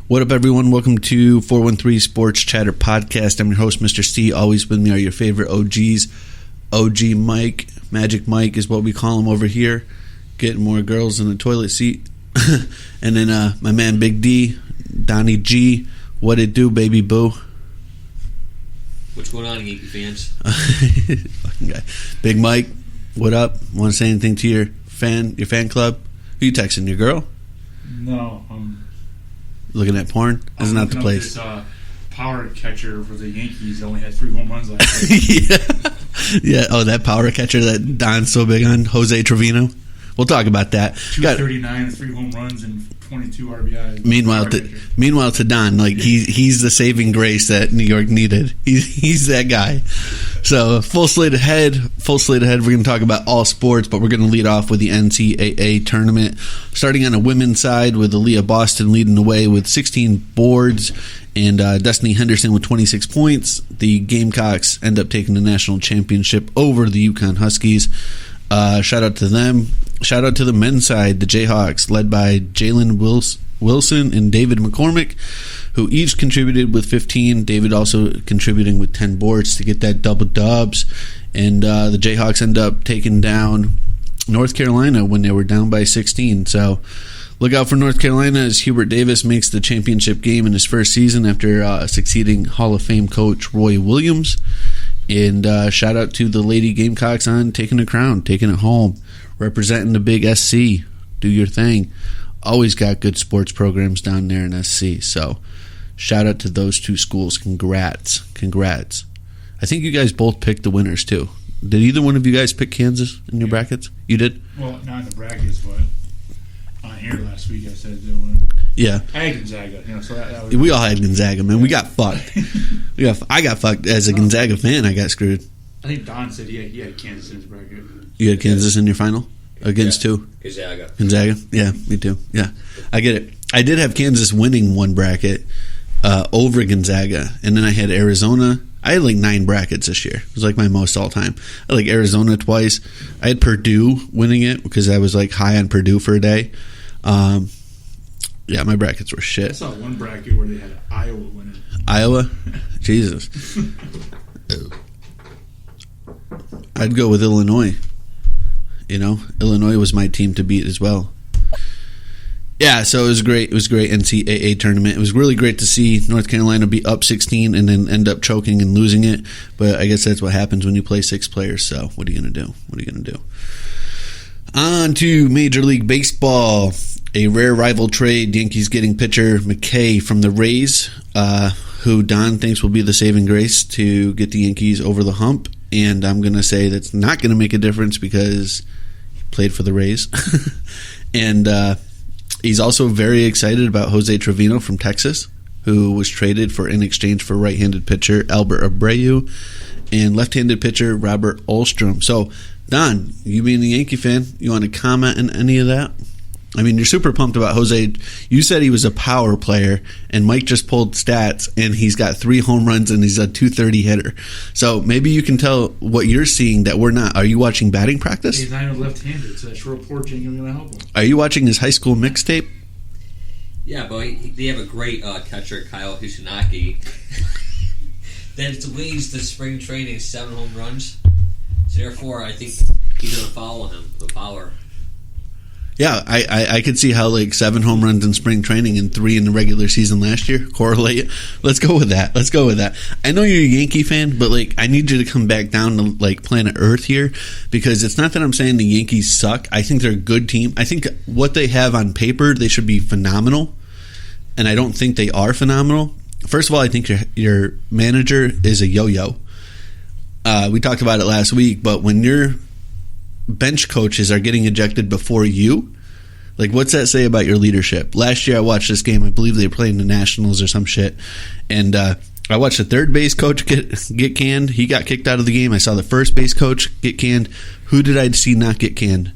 What up, everyone? Welcome to 413 Sports Chatter Podcast. I'm your host, Mr. C. Always with me are your favorite OGs. OG Mike, Magic Mike is what we call him over here. Getting more girls in the toilet seat. And then my man Big D, Donnie G. What it do, baby boo? What's going on, Yankee fans? Fucking guy. Big Mike, what up? Want to say anything to your fan club? Who you texting, your girl? No, I'm looking at porn? This is not the place. This, power catcher for the Yankees only had 3 home runs last year. Yeah. Oh, that power catcher that Don's so big on, Jose Trevino. We'll talk about that. 239, 3 home runs, and 22 RBIs. Meanwhile, to Don, like he's the saving grace that New York needed. He's that guy. So full slate ahead. We're going to talk about all sports, but we're going to lead off with the NCAA tournament, starting on a women's side with Aaliyah Boston leading the way with 16 boards, and Destiny Henderson with 26 points. The Gamecocks end up taking the national championship over the UConn Huskies. Shout out to them. Shout out to the men's side, the Jayhawks, led by Jalen Wilson and David McCormick, who each contributed with 15. David also contributing with 10 boards to get that double dubs. And the Jayhawks end up taking down North Carolina when they were down by 16. So look out for North Carolina as Hubert Davis makes the championship game in his first season after succeeding Hall of Fame coach Roy Williams. And shout out to the Lady Gamecocks on taking the crown, taking it home, representing the big SC. Do your thing. Always got good sports programs down there in SC. So shout out to those two schools. Congrats. I think you guys both picked the winners too. Did either one of you guys pick Kansas in your brackets? You did? Well, not in the brackets, but on here last week I said they won. Yeah. I had Gonzaga. So that was we all had Gonzaga, man. We got fucked. I got fucked. As a Gonzaga fan, I got screwed. I think Don said he had Kansas in his bracket. You had Kansas in your final? Against who? Gonzaga. Yeah, me too. Yeah, I get it. I did have Kansas winning one bracket over Gonzaga, and then I had Arizona. I had like 9 brackets this year. It was like my most all time. I had like Arizona twice. I had Purdue winning it because I was like high on Purdue for a day. Yeah, my brackets were shit. I saw one bracket where they had Iowa winning. Iowa? Jesus. I'd go with Illinois. You know, Illinois was my team to beat as well. Yeah, so it was great. It was a great NCAA tournament. It was really great to see North Carolina be up 16 and then end up choking and losing it. But I guess that's what happens when you play 6 players. So what are you going to do? On to Major League Baseball. A rare rival trade. Yankees getting pitcher McKay from the Rays, who Don thinks will be the saving grace to get the Yankees over the hump. And I'm going to say that's not going to make a difference because he played for the Rays. And he's also very excited about Jose Trevino from Texas, who was traded in exchange for right-handed pitcher Albert Abreu and left-handed pitcher Robert Alstrom. So, Don, you being a Yankee fan, you want to comment on any of that? I mean, you're super pumped about Jose. You said he was a power player, and Mike just pulled stats, and he's got 3 home runs, and he's a .230 hitter. So maybe you can tell what you're seeing that we're not. Are you watching batting practice? He's not even left-handed, so that short porch ain't going to help him. Are you watching his high school mixtape? Yeah, but they have a great catcher, Kyle Hishinaki. That leads the spring training 7 home runs. So therefore, I think he's going to follow him, the power. Yeah, I could see how like 7 home runs in spring training and 3 in the regular season last year correlate. Let's go with that. I know you're a Yankee fan, but like I need you to come back down to like planet Earth here, because it's not that I'm saying the Yankees suck. I think they're a good team. I think what they have on paper, they should be phenomenal, and I don't think they are phenomenal. First of all, I think your manager is a yo-yo. We talked about it last week, but when you're bench coaches are getting ejected before you, like what's that say about your leadership? Last year I watched this game, I believe they were playing the Nationals or some shit, and I watched the third base coach get canned. He got kicked out of the game. I saw the first base coach get canned. Who did I see not get canned?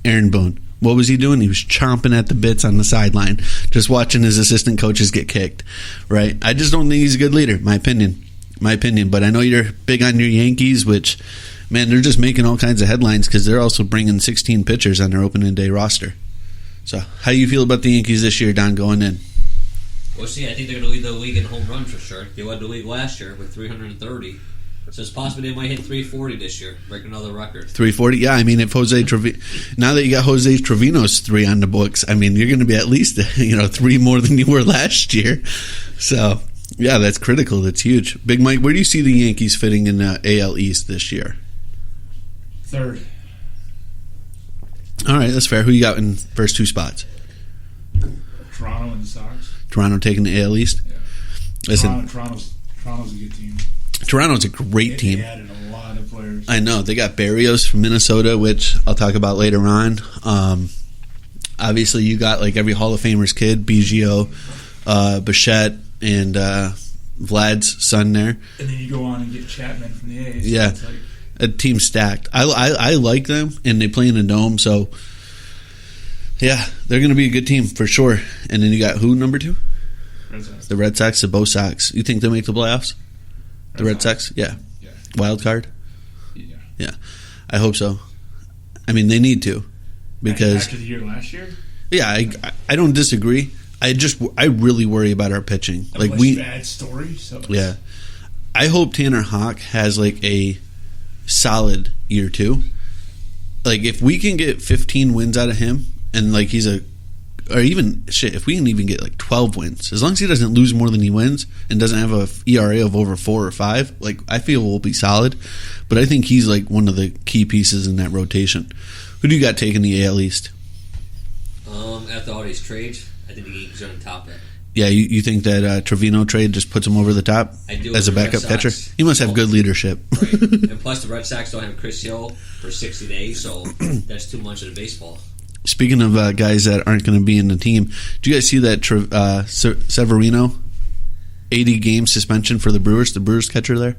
Aaron Boone. What was he doing? He was chomping at the bits on the sideline, just watching his assistant coaches get kicked, right? I just don't think he's a good leader, my opinion. But I know you're big on your Yankees, which, man, they're just making all kinds of headlines because they're also bringing 16 pitchers on their opening day roster. So how do you feel about the Yankees this year, Don, going in? Well, see, I think they're going to lead the league in home runs for sure. They led the league last year with 330. So it's possible they might hit 340 this year, break another record. 340, yeah. I mean, if Jose Trevino, now that you got Jose Trevino's 3 on the books, I mean, you're going to be at least 3 more than you were last year. So yeah, that's critical. That's huge. Big Mike, where do you see the Yankees fitting in the AL East this year? 3rd. All right, that's fair. Who you got in first 2 spots? Toronto and the Sox. Toronto taking the AL East. Yeah. Listen, Toronto's a good team. Toronto's a great team. They added a lot of players. I know. They got Barrios from Minnesota, which I'll talk about later on. Obviously, you got like every Hall of Famer's kid, Biggio, Bichette, and Vlad's son there. And then you go on and get Chapman from the A's. Yeah. So it's A team stacked. I like them, and they play in a dome, so yeah, they're going to be a good team for sure. And then you got who, number 2? Red Sox. The Red Sox, the Bo Sox. You think they'll make the playoffs? The Red Sox? Yeah. Wild card? Yeah. I hope so. I mean, they need to. Because after the year last year? Yeah, I don't disagree. I really worry about our pitching. Bad story. So yeah. I hope Tanner Houck has like a solid year 2. Like if we can get 15 wins out of him, and like if we can even get like 12 wins, as long as he doesn't lose more than he wins and doesn't have a ERA of over 4 or 5, like I feel we'll be solid. But I think he's like one of the key pieces in that rotation. Who do you got taking the AL East? After all these trades, I think the Yankees are on top of it. Yeah, you think that Trevino trade just puts him over the top I do as a backup catcher? He must have good leadership. Right. And plus, the Red Sox don't have Chris Hill for 60 days, so that's too much of the baseball. Speaking of guys that aren't going to be in the team, do you guys see that Severino 80-game suspension for the Brewers catcher there?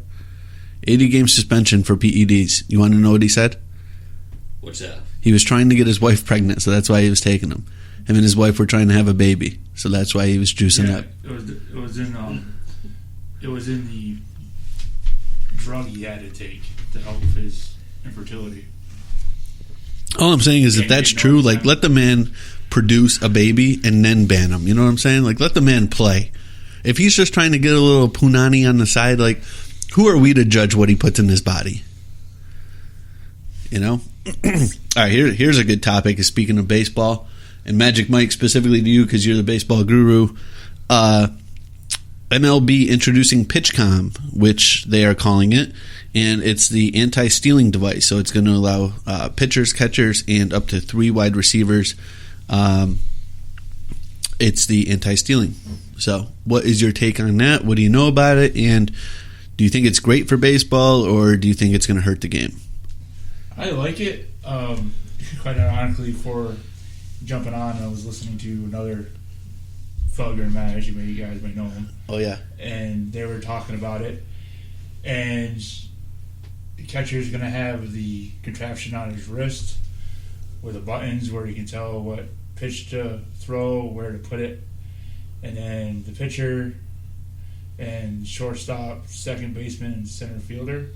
80-game suspension for PEDs. You want to know what he said? What's that? He was trying to get his wife pregnant, so that's why he was taking him. Him and his wife were trying to have a baby, so that's why he was juicing up. It was in the drug he had to take to help his infertility. All I'm saying is if that's true, like let the man produce a baby and then ban him. You know what I'm saying? Like let the man play. If he's just trying to get a little punani on the side, like who are we to judge what he puts in his body? You know? All right, here's a good topic. Speaking of baseball, and Magic Mike specifically to you because you're the baseball guru. MLB introducing PitchCom, which they are calling it, and it's the anti-stealing device. So it's going to allow pitchers, catchers, and up to 3 wide receivers. It's the anti-stealing. So what is your take on that? What do you know about it? And do you think it's great for baseball, or do you think it's going to hurt the game? I like it. Quite ironically, for jumping on, I was listening to another Felger and Matt, as you guys may know him. Oh, yeah. And they were talking about it. And the catcher is going to have the contraption on his wrist with the buttons where he can tell what pitch to throw, where to put it. And then the pitcher and shortstop, second baseman, and center fielder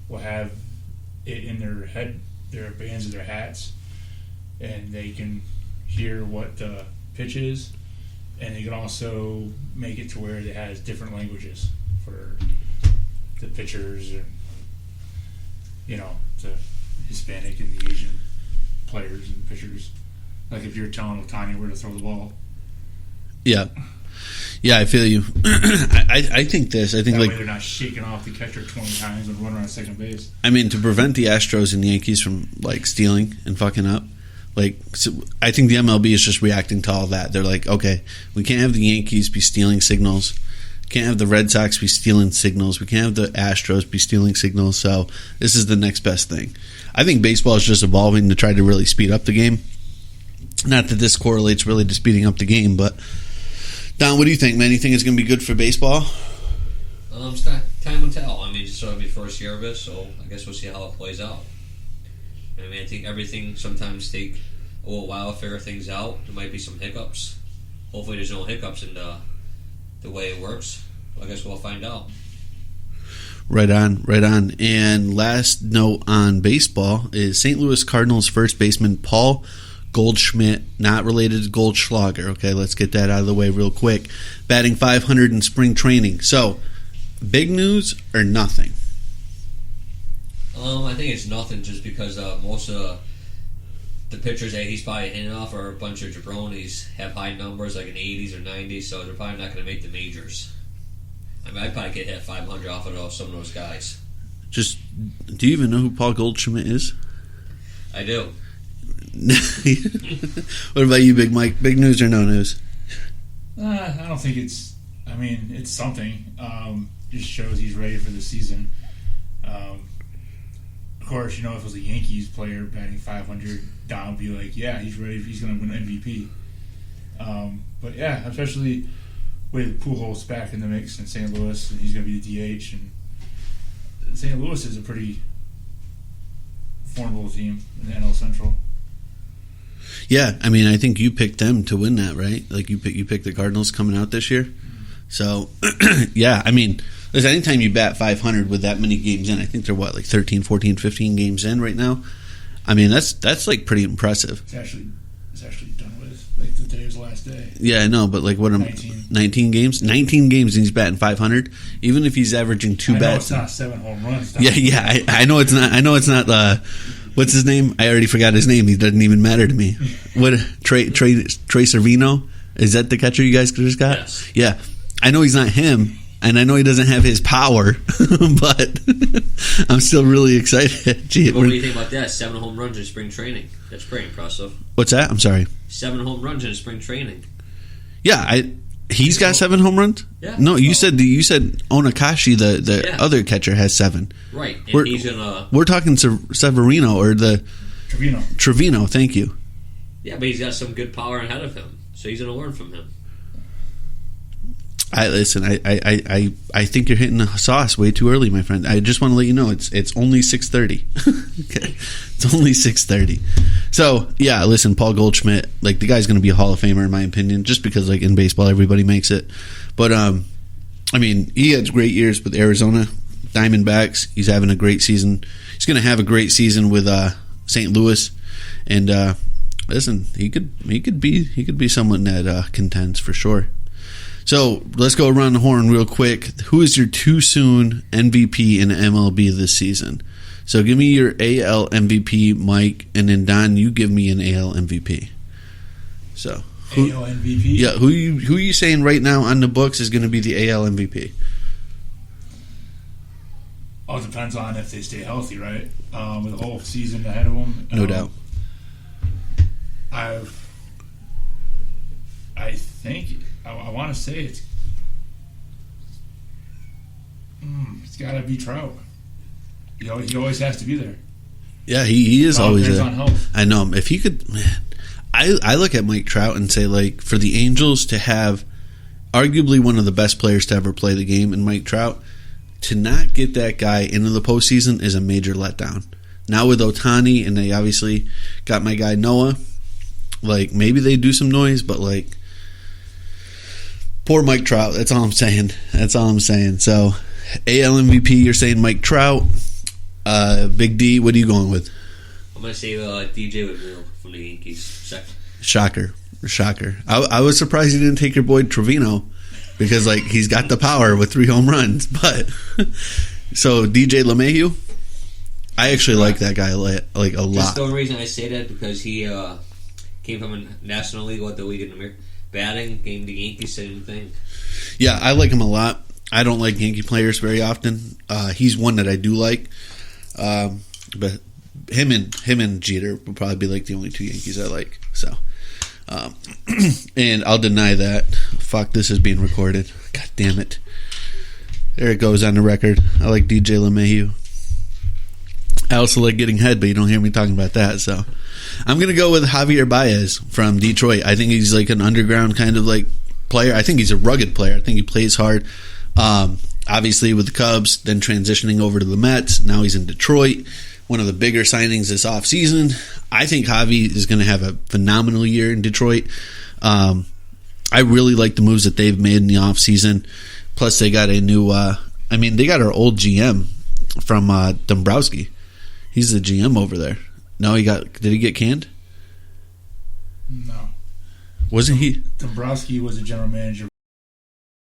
will have it in their head, their bands of their hats, and they can hear what the pitch is, and they can also make it to where it has different languages for the pitchers and the Hispanic and the Asian players and pitchers. Like if you're telling Otani where to throw the ball. Yeah, I feel you. I think this. I think that like way they're not shaking off the catcher 20 times and running around second base. I mean, to prevent the Astros and the Yankees from like stealing and fucking up, I think the MLB is just reacting to all that. They're like, okay, we can't have the Yankees be stealing signals. Can't have the Red Sox be stealing signals. We can't have the Astros be stealing signals. So this is the next best thing. I think baseball is just evolving to try to really speed up the game. Not that this correlates really to speeding up the game, but Don, what do you think, man? You think it's going to be good for baseball? Time will tell. I mean, it's sort of the first year of it, so I guess we'll see how it plays out. I mean, I think everything sometimes take a little while to figure things out. There might be some hiccups. Hopefully there's no hiccups in the way it works. I guess we'll find out. Right on. And last note on baseball is St. Louis Cardinals first baseman Paul Goldschmidt, not related to Goldschlager. Okay, let's get that out of the way real quick. Batting 500 in spring training. So, big news or nothing? I think it's nothing just because most of the pitchers that he's probably hitting off are a bunch of jabronis, have high numbers like in 80s or 90s, so they're probably not going to make the majors. I mean, I'd probably get hit 500 off of some of those guys. Just, do you even know who Paul Goldschmidt is? I do. What about you, Big Mike? Big news or no news? I don't think it's. I mean, it's something. Just shows he's ready for the season. Of course, if it was a Yankees player batting 500 down, be like, yeah, he's ready. He's going to win MVP. But yeah, especially with Pujols back in the mix in St. Louis, and he's going to be the DH. And St. Louis is a pretty formidable team in the NL Central. Yeah, I mean, I think you picked them to win that, right? Like you picked the Cardinals coming out this year. Mm-hmm. So, yeah, I mean, there's anytime you bat 500 with that many games in, I think they're like 13, 14, 15 games in right now. I mean, that's like pretty impressive. It's actually done with. Like today was the last day. Yeah, I know, but like what? 19 games. 19 games, and he's batting 500. Even if he's averaging two bats. It's not 7 home runs. Yeah. I know it's not. I know it's not. What's his name? I already forgot his name. He doesn't even matter to me. What? Trey Servino? Is that the catcher you guys just got? Yes. Yeah. I know he's not him, and I know he doesn't have his power, but I'm still really excited. Gee, what do you think about that? 7 home runs in spring training. That's pretty impressive. What's that? I'm sorry. 7 home runs in spring training. Yeah, he's got 7 home runs. Yeah. No, you said Onakashi, the other catcher, has 7. Right, and he's gonna. We're talking Severino or the Trevino. Thank you. Yeah, but he's got some good power ahead of him, so he's gonna learn from him. I think you're hitting the sauce way too early, my friend. I just want to let you know it's only 6:30. Okay, it's only 6:30. So yeah, listen, Paul Goldschmidt, like the guy's going to be a Hall of Famer in my opinion, just because like in baseball everybody makes it. But I mean, he had great years with Arizona Diamondbacks. He's having a great season. He's going to have a great season with St. Louis, and listen, he could be someone that contends for sure. So let's go around the horn real quick. Who is your too soon MVP in MLB this season? So give me your AL MVP, Mike, and then Don, you give me an AL MVP. So AL MVP? Yeah, who you saying right now on the books is going to be the AL MVP? All depends on if they stay healthy, right? With the whole season ahead of them. No doubt. I think I want to say it's got to be Trout. He always has to be there. Yeah, he is always there. On health. I know. If he could, man, I look at Mike Trout and say, like, for the Angels to have arguably one of the best players to ever play the game in Mike Trout, to not get that guy into the postseason is a major letdown. Now with Ohtani, and they obviously got my guy Noah, like, maybe they do some noise, but, like, poor Mike Trout. That's all I'm saying. So, AL MVP, you're saying Mike Trout. Big D, what are you going with? I'm going to say DJ LeMahieu from the Yankees. Shocker. I was surprised you didn't take your boy Trevino because, like, he's got the power with 3 home runs. But so DJ LeMahieu, I actually like that guy like a lot. Just the only reason I say that because he came from a National League, the League in America. Batting, game the Yankees, same thing. Yeah, I like him a lot. I don't like Yankee players very often. He's one that I do like. But him and Jeter would probably be like the only 2 Yankees I like. So, and I'll deny that. Fuck, this is being recorded. God damn it. There it goes on the record. I like DJ LeMahieu. I also like getting head, but you don't hear me talking about that. So I'm going to go with Javier Baez from Detroit. I think he's like an underground kind of like player. I think he's a rugged player. I think he plays hard. Obviously with the Cubs, then transitioning over to the Mets. Now he's in Detroit. One of the bigger signings this offseason. I think Javi is going to have a phenomenal year in Detroit. I really like the moves that they've made in the offseason. Plus they got a new, they got our old GM from Dombrowski. He's the GM over there. No, did he get canned? No. Wasn't he? Dombrowski was the general manager